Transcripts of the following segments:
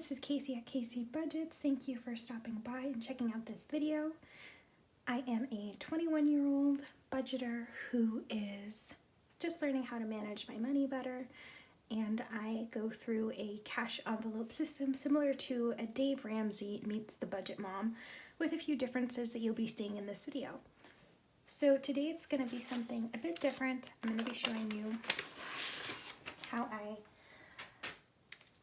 this is Kacey at Kacey Budgets. Thank you for stopping by and checking out this video. I am a 21-year-old budgeter who is just learning how to manage my money better, and I go through a cash envelope system similar to a Dave Ramsey meets the budget mom, with a few differences that you'll be seeing in this video. So today it's going to be something a bit different. I'm going to be showing you how I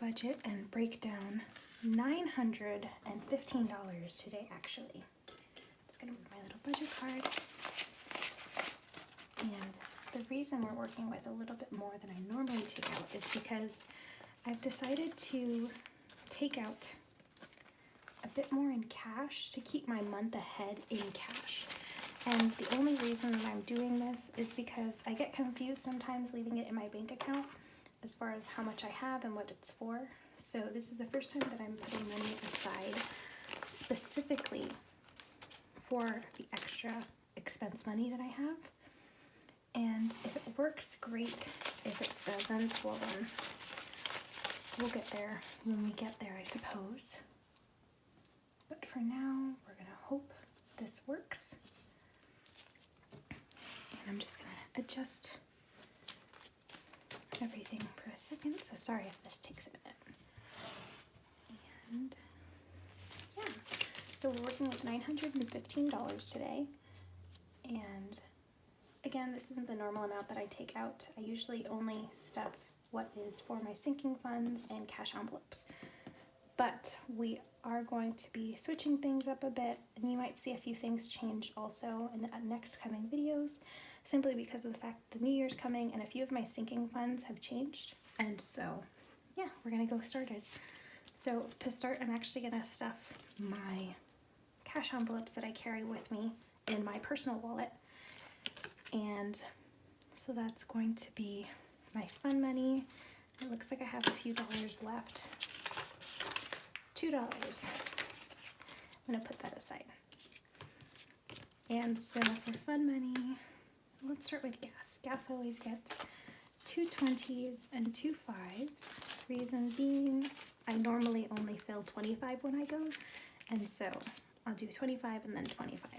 budget and break down $915 today, actually. I'm just going to move my little budget card. And the reason we're working with a little bit more than I normally take out is because I've decided to take out a bit more in cash to keep my month ahead in cash. And the only reason that I'm doing this is because I get confused sometimes leaving it in my bank account as far as how much I have and what it's for. So this is the first time that I'm putting money aside specifically for the extra expense money that I have. And if it works, great. If it doesn't, well then we'll get there when we get there, I suppose. But for now, we're gonna hope this works. And I'm just gonna adjust everything for a second, so sorry if this takes a minute. And yeah, so we're working with $915 today, and again, this isn't the normal amount that I take out. I usually only stuff what is for my sinking funds and cash envelopes, but we are going to be switching things up a bit, and you might see a few things change also in the next coming videos, simply because of the fact that the new year's coming and a few of my sinking funds have changed. And so yeah, we're gonna go started. So to start, I'm actually gonna stuff my cash envelopes that I carry with me in my personal wallet. And so that's going to be my fun money. It looks like I have a few dollars left. $2. I'm gonna put that aside. And so for fun money, let's start with gas. Gas always gets 2 20s and 2 5s. Reason being, I normally only fill 25 when I go, and so I'll do 25 and then 25.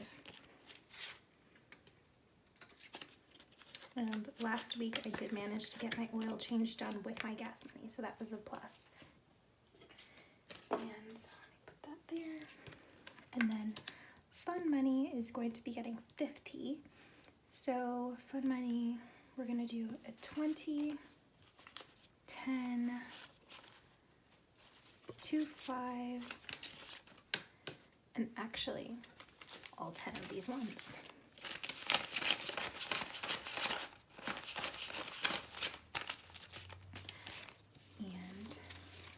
And last week I did manage to get my oil change done with my gas money, so that was a plus. And so let me put that there. And then fun money is going to be getting 50. So fun money, we're gonna do a 20, 10, 2 5s, and actually all 10 of these ones. And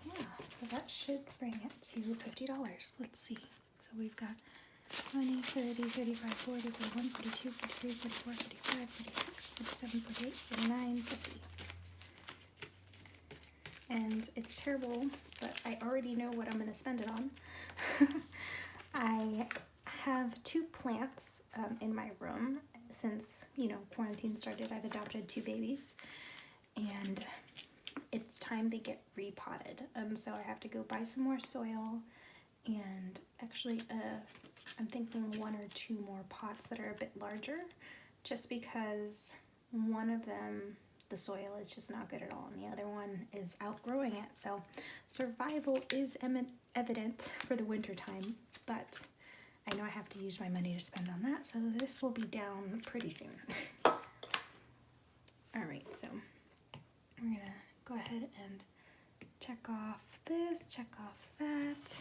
yeah, so that should bring it to $50. Let's see. So we've got 20, 30, 35, 40, 41, 42, 43, 44, 45, 46, 47, 48, 49, 50. And it's terrible, but I already know what I'm going to spend it on. I have 2 plants in my room. Since, quarantine started, I've adopted 2 babies. And it's time they get repotted. So I have to go buy some more soil. And actually, I'm thinking 1 or 2 more pots that are a bit larger, just because one of them, the soil is just not good at all, and the other one is outgrowing it. So survival is evident for the winter time, but I know I have to use my money to spend on that, so this will be down pretty soon. Alright, so we're gonna go ahead and check off this, check off that.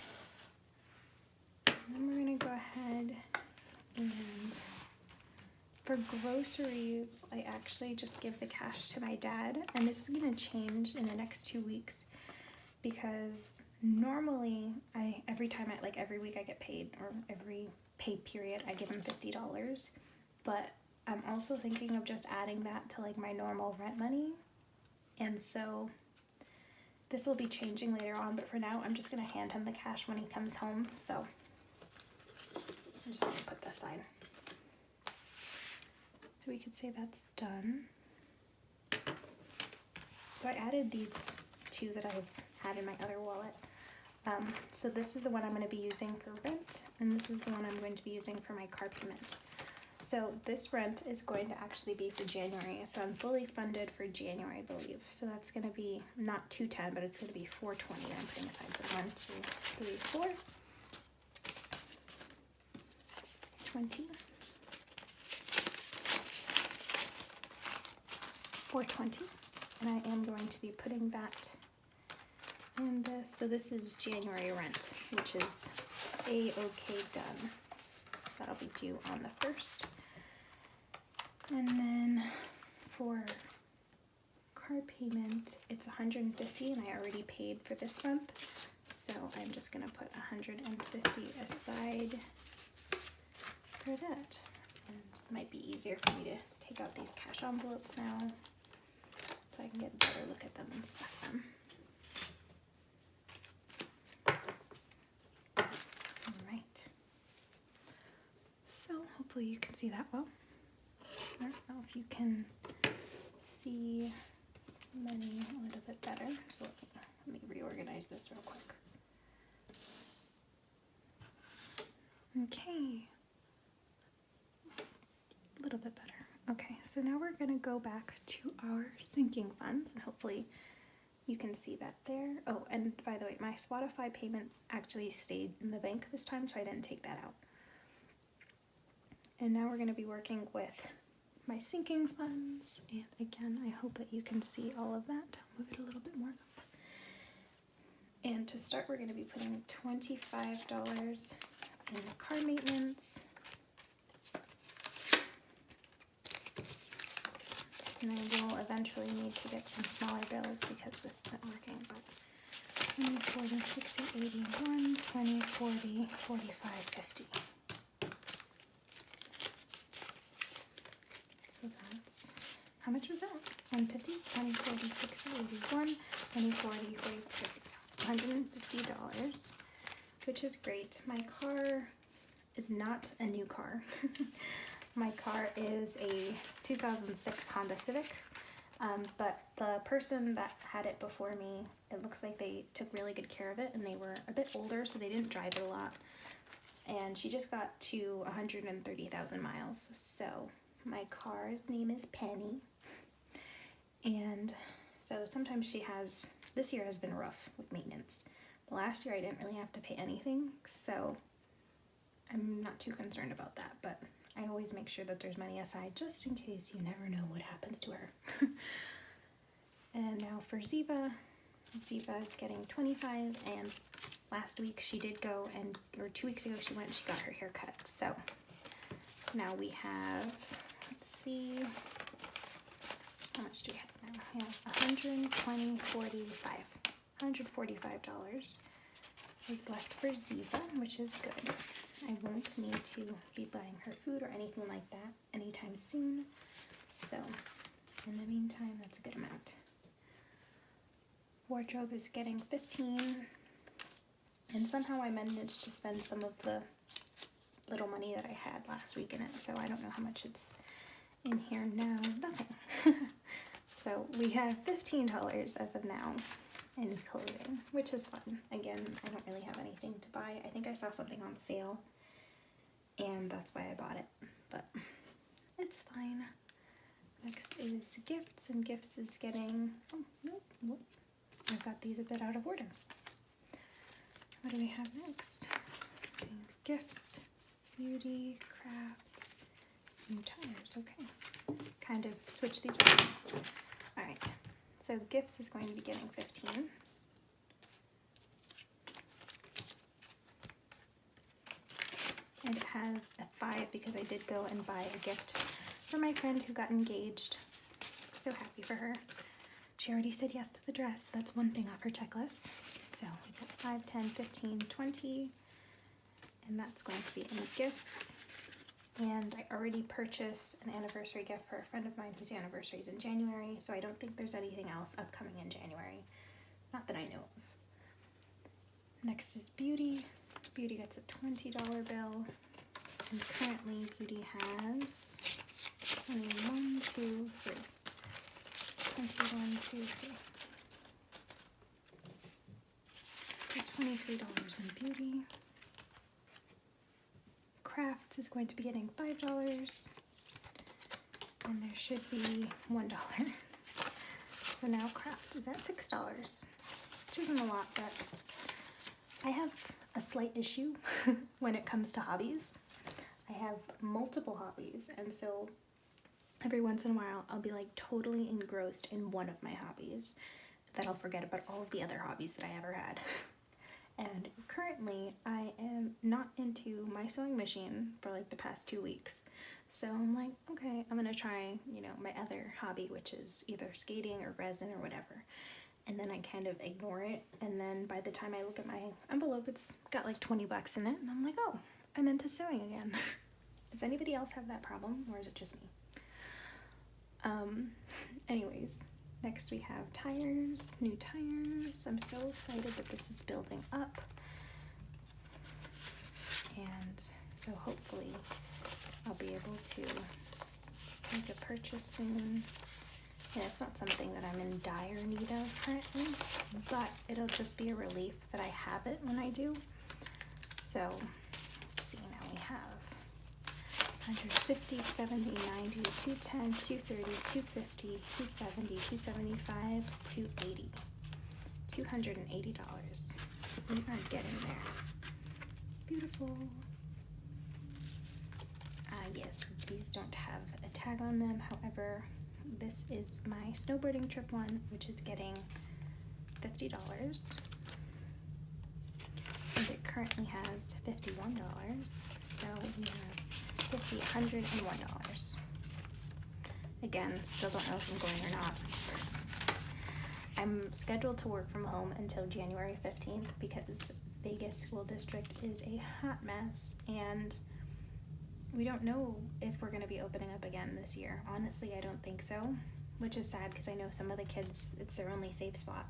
And then we're gonna go ahead and for groceries, I actually just give the cash to my dad, and this is gonna change in the next 2 weeks because normally every week I get paid, or every pay period I give him $50, but I'm also thinking of just adding that to my normal rent money, and so this will be changing later on, but for now I'm just gonna hand him the cash when he comes home. So I'm just gonna put this aside. So we could say that's done. So I added these 2 that I've had in my other wallet So this is the one I'm going to be using for rent, and this is the one I'm going to be using for my car payment. So this rent is going to actually be for January, so I'm fully funded for January, I believe. So that's going to be not $210, but it's going to be $420 that I'm putting aside. So 1, 2, 3, 4, 20, 420, and I am going to be putting that in this. So this is January rent, which is a-okay done. That'll be due on the 1st. And then for car payment, it's $150, and I already paid for this month. So I'm just gonna put $150 aside for that. And it might be easier for me to take out these cash envelopes now, so I can get a better look at them and stuff them. Alright. So hopefully you can see that well. I don't know if you can see money a little bit better, so let me reorganize this real quick. Okay. A little bit better. Okay, so now we're going to go back to our sinking funds, and hopefully you can see that there. Oh, and by the way, my Spotify payment actually stayed in the bank this time, so I didn't take that out. And now we're going to be working with my sinking funds, and again, I hope that you can see all of that. I'll move it a little bit more up. And to start, we're going to be putting $25 in car maintenance. And I will eventually need to get some smaller bills because this isn't working, but 20, 40, 60, 80, 1, 20, 40, 45, 50. So that's, how much was that? 150, 20, 40, 60, 81, 20, 40, 40, 50. $150, which is great. My car is not a new car. My car is a 2006 Honda Civic, but the person that had it before me, it looks like they took really good care of it, and they were a bit older, so they didn't drive it a lot. And she just got to 130,000 miles. So my car's name is Penny. And so sometimes she has, this year has been rough with maintenance. But last year I didn't really have to pay anything, so I'm not too concerned about that. But I always make sure that there's money aside just in case. You never know what happens to her. And now for Ziva. Ziva is getting 25, and last week she did go, and or 2 weeks ago she went and she got her hair cut. So now we have, let's see, how much do we have now? We have $145 is left for Ziva, which is good. I won't need to be buying her food or anything like that anytime soon. So in the meantime, that's a good amount. Wardrobe is getting 15, and somehow I managed to spend some of the little money that I had last week in it, so I don't know how much it's in here now. Nothing. So we have $15 as of now in clothing, which is fun. Again, I don't really have anything to buy. I think I saw something on sale, and that's why I bought it, but it's fine. Next is gifts, and gifts is getting, oh, nope. I've got these a bit out of order. What do we have next? Gifts, beauty, crafts, and tires. Okay. Kind of switch these up. Alright. So gifts is going to be getting 15. And it has a 5 because I did go and buy a gift for my friend who got engaged. So happy for her. She already said yes to the dress, so that's one thing off her checklist. So we've got 5, 10, 15, 20, and that's going to be in gifts. And I already purchased an anniversary gift for a friend of mine whose anniversary is in January, so I don't think there's anything else upcoming in January. Not that I know of. Next is beauty. Beauty gets a $20 bill, and currently beauty has 21, 2, 3. 21, 2, 3. $23 in beauty. Crafts is going to be getting $5. And there should be $1. So now craft is at $6, which isn't a lot, but I have a slight issue when it comes to hobbies. I have multiple hobbies, and so every once in a while I'll be like totally engrossed in one of my hobbies that I'll forget about all of the other hobbies that I ever had. And currently I am not into my sewing machine for like the past 2 weeks. So I'm like, okay, I'm gonna try, my other hobby, which is either skating or resin or whatever. And then I kind of ignore it. And then by the time I look at my envelope, it's got like 20 bucks in it. And I'm like, oh, I'm into sewing again. Does anybody else have that problem, or is it just me? Anyways, next we have tires, new tires. I'm so excited that this is building up. And so hopefully I'll be able to make a purchase soon. And it's not something that I'm in dire need of currently, but it'll just be a relief that I have it when I do. So let's see, now we have 150, 70, 90, 210, 230, 250, 270, 275, 280. $280. We are getting there. Beautiful. Yes, these don't have a tag on them. However, this is my snowboarding trip one, which is getting $50. And it currently has $51. So we have $50, $101. Again, still don't know if I'm going or not. I'm scheduled to work from home until January 15th because Vegas School District is a hot mess, and we don't know if we're going to be opening up again this year. Honestly, I don't think so, which is sad because I know some of the kids, it's their only safe spot,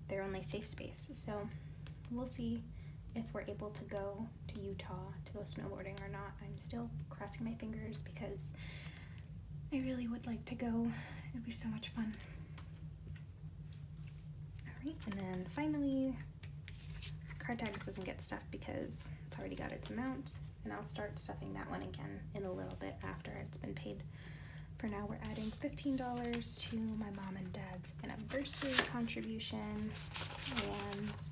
their only safe space. So we'll see if we're able to go to Utah to go snowboarding or not. I'm still crossing my fingers because I really would like to go. It'd be so much fun. All right, and then finally, card tags doesn't get stuffed because it's already got its amount. And I'll start stuffing that one again in a little bit after it's been paid. For now, we're adding $15 to my mom and dad's anniversary contribution. And let's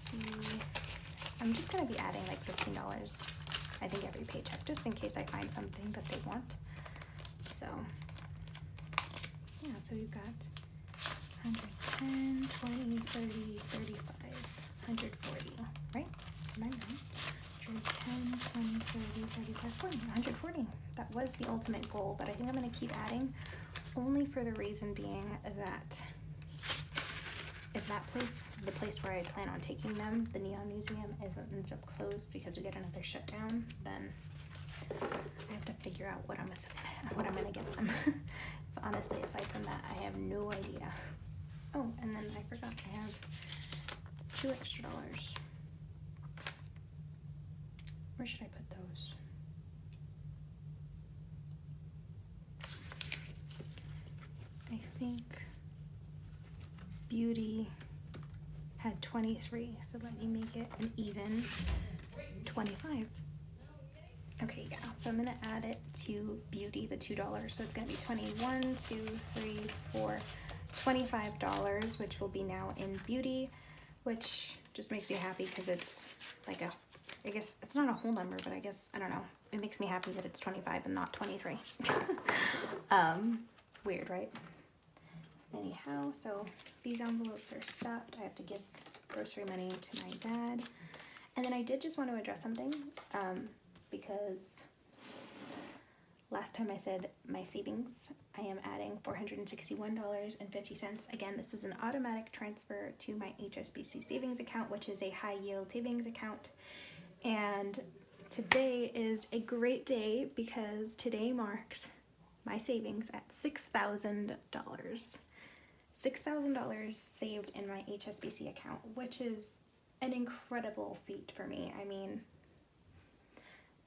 see, I'm just gonna be adding like $15, I think, every paycheck, just in case I find something that they want. So yeah, so we've got 110, 20, 30, 35, 140, right? Am I right? 10, 20, 30, 35, 40, 140. That was the ultimate goal, but I think I'm going to keep adding, only for the reason being that if that place, the place where I plan on taking them, the Neon Museum, ends up closed because we get another shutdown, then I have to figure out what I'm going to get them. So honestly, aside from that, I have no idea. Oh, and then I forgot I have $2 extra. Where should I put those? I think beauty had 23, so let me make it an even 25. Okay, yeah, so I'm gonna add it to beauty, the $2, so it's gonna be 21, 2, 3, 4, $25, which will be now in beauty, which just makes you happy because it's like I guess it's not a whole number, but I guess, I don't know. It makes me happy that it's 25 and not 23. Weird, right? Anyhow, so these envelopes are stuffed. I have to give grocery money to my dad. And then I did just want to address something, because last time I said my savings, I am adding $461.50. Again, this is an automatic transfer to my HSBC savings account, which is a high yield savings account. And today is a great day because today marks my savings at $6,000. $6,000 saved in my HSBC account, which is an incredible feat for me. I mean,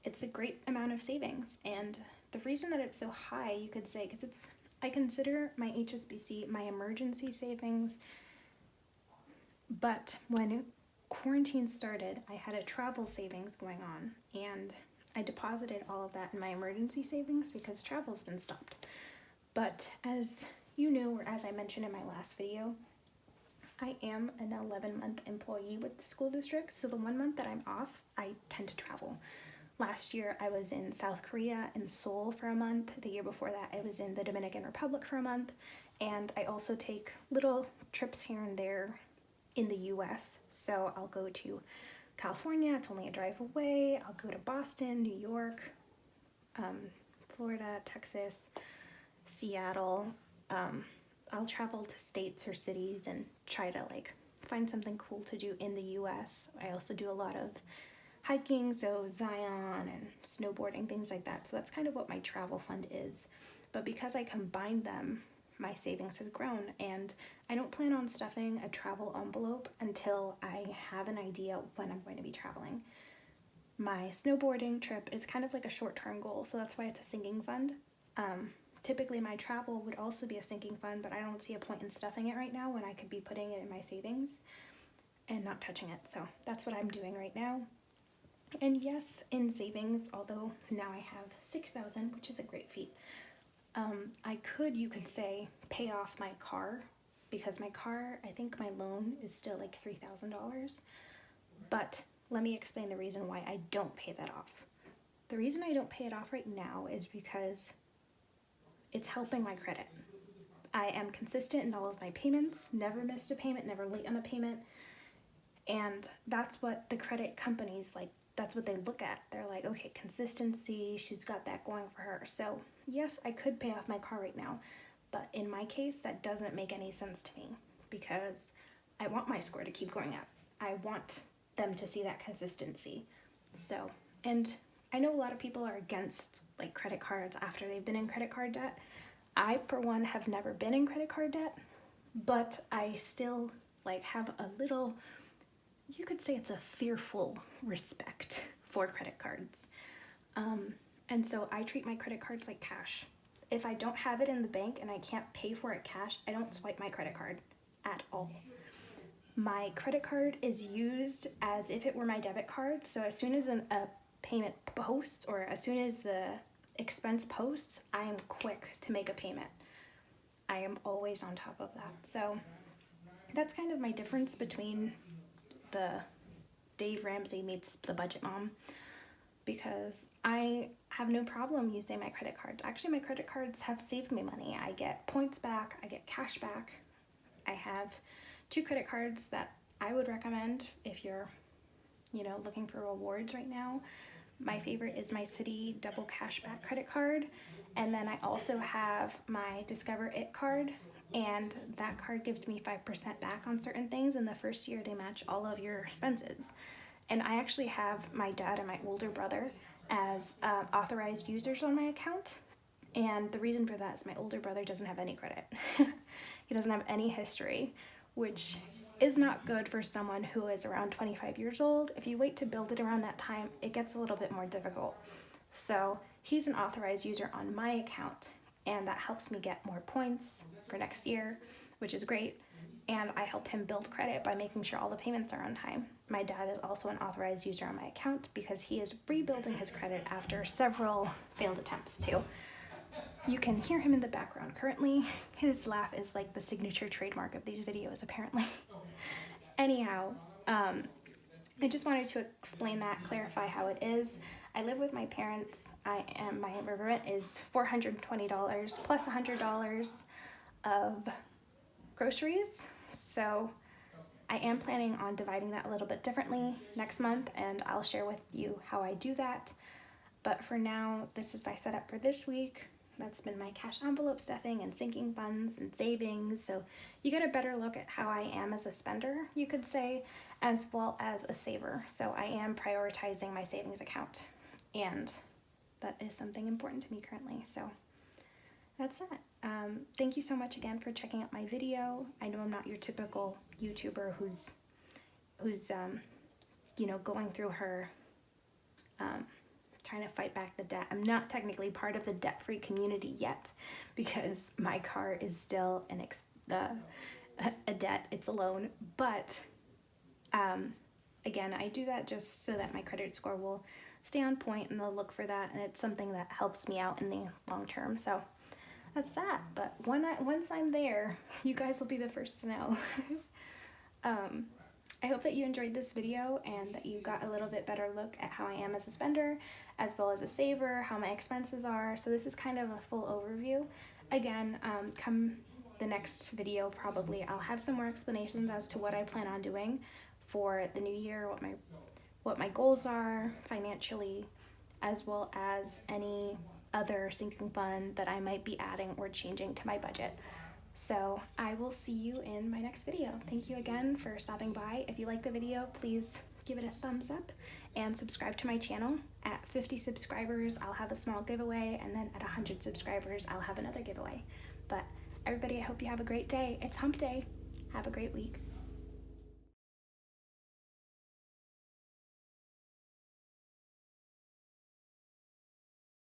it's a great amount of savings. And the reason that it's so high, you could say, because I consider my HSBC my emergency savings. But when quarantine started, I had a travel savings going on, and I deposited all of that in my emergency savings because travel's been stopped. But as you know, or as I mentioned in my last video, I am an 11-month employee with the school district, so the 1 month that I'm off, I tend to travel. Last year, I was in South Korea and Seoul for a month. The year before that, I was in the Dominican Republic for a month. And I also take little trips here and there in the US. So I'll go to California, it's only a drive away. I'll go to Boston, New York, Florida, Texas, Seattle. I'll travel to states or cities and try to like find something cool to do in the US. I also do a lot of hiking, so Zion and snowboarding, things like that. So that's kind of what my travel fund is. But because I combined them, my savings has grown, and I don't plan on stuffing a travel envelope until I have an idea when I'm going to be traveling. My snowboarding trip is kind of like a short-term goal, so that's why it's a sinking fund. Typically my travel would also be a sinking fund, but I don't see a point in stuffing it right now when I could be putting it in my savings and not touching it. So that's what I'm doing right now. And yes, in savings, although now I have $6,000, which is a great feat, I could, you could say, pay off my car, because my car, I think my loan is still like $3,000. But let me explain the reason why I don't pay that off. The reason I don't pay it off right now is because it's helping my credit. I am consistent in all of my payments, never missed a payment, never late on a payment. And that's what the credit companies, like, that's what they look at. They're like, okay, consistency, she's got that going for her. So yes, I could pay off my car right now, but in my case, that doesn't make any sense to me because I want my score to keep going up. I want them to see that consistency. So, and I know a lot of people are against like credit cards after they've been in credit card debt. I, for one, have never been in credit card debt, but I still like have a little, you could say it's a fearful respect for credit cards. And so I treat my credit cards like cash. If I don't have it in the bank and I can't pay for it cash, I don't swipe my credit card at all. My credit card is used as if it were my debit card. So as soon as a payment posts, or as soon as the expense posts, I am quick to make a payment. I am always on top of that. So that's kind of my difference between the Dave Ramsey meets the budget mom, because I have no problem using my credit cards. Actually, my credit cards have saved me money. I get points back, I get cash back. I have 2 credit cards that I would recommend if you're, looking for rewards right now. My favorite is my Citi double cashback credit card. And then I also have my Discover It card, and that card gives me 5% back on certain things. In the first year, they match all of your expenses. And I actually have my dad and my older brother as authorized users on my account. And the reason for that is my older brother doesn't have any credit. He doesn't have any history, which is not good for someone who is around 25 years old. If you wait to build it around that time, it gets a little bit more difficult. So he's an authorized user on my account, and that helps me get more points for next year, which is great. And I help him build credit by making sure all the payments are on time. My dad is also an authorized user on my account because he is rebuilding his credit after several failed attempts too. You can hear him in the background currently. His laugh is like the signature trademark of these videos, apparently. Anyhow, I just wanted to explain that, clarify how it is. I live with my parents. My rent is $420 plus $100 of groceries. So I am planning on dividing that a little bit differently next month, and I'll share with you how I do that. But for now, this is my setup for this week. That's been my cash envelope stuffing and sinking funds and savings. So you get a better look at how I am as a spender, you could say, as well as a saver. So I am prioritizing my savings account, and that is something important to me currently. So that's it. Thank you so much again for checking out my video. I know I'm not your typical YouTuber who's going through her, trying to fight back the debt. I'm not technically part of the debt-free community yet because my car is still a debt. It's a loan, but Again, I do that just so that my credit score will stay on point, and they'll look for that, and it's something that helps me out in the long term. So that's that. But once I'm there, you guys will be the first to know. I hope that you enjoyed this video and that you got a little bit better look at how I am as a spender, as well as a saver, how my expenses are. So this is kind of a full overview. Again, come the next video probably, I'll have some more explanations as to what I plan on doing for the new year, what my goals are financially, as well as any other sinking fund that I might be adding or changing to my budget. So I will see you in my next video. Thank you again for stopping by. If you like the video, please give it a thumbs up and subscribe to my channel. At 50 subscribers, I'll have a small giveaway, and then at 100 subscribers, I'll have another giveaway. But everybody, I hope you have a great day. It's hump day. Have a great week.